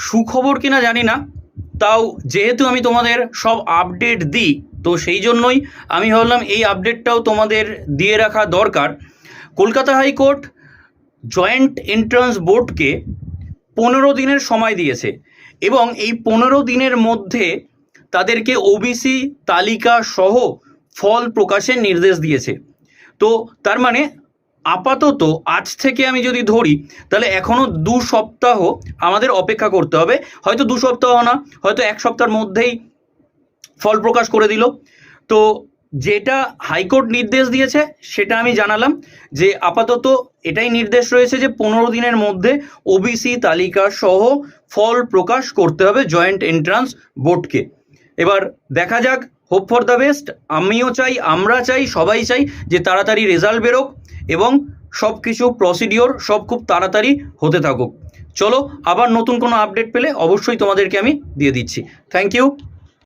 সুখবর কিনা জানি না, তাও যেহেতু আমি তোমাদের সব আপডেট দিই, তো সেই জন্যই আমি ভাবলাম এই আপডেটটাও তোমাদের দিয়ে রাখা দরকার। কলকাতা হাইকোর্ট জয়েন্ট এন্ট্রান্স বোর্ডকে 15 দিনের সময় দিয়েছে এবং এই 15 দিনের মধ্যে তাদেরকে ওবিসি তালিকা সহ ফল প্রকাশের নির্দেশ দিয়েছে। তো তার মানে আপাতত আজ থেকে আমি যদি ধরি, তাহলে এখনও 2 সপ্তাহ আমাদের অপেক্ষা করতে হবে। হয়তো 2 সপ্তাহ না, হয়তো 1 সপ্তাহের মধ্যেই ফল প্রকাশ করে দিল। তো যেটা হাইকোর্ট নির্দেশ দিয়েছে সেটা আমি জানালাম, যে আপাতত এটাই নির্দেশ রয়েছে যে 15 দিনের মধ্যে ওবিসি তালিকা সহ ফল প্রকাশ করতে হবে জয়েন্ট এন্ট্রান্স বোর্ডকে। এবার দেখা যাক, হোপ ফর দ্য বেস্ট। আমিও চাই, আমরা চাই, সবাই চাই যে তাড়াতাড়ি রেজাল্ট বেরোক এবং সব কিছু প্রসিডিওর সব খুব তাড়াতাড়ি হতে থাকুক। চলো, আবার নতুন কোনো আপডেট পেলে অবশ্যই তোমাদেরকে আমি দিয়ে দিচ্ছি। Thank you.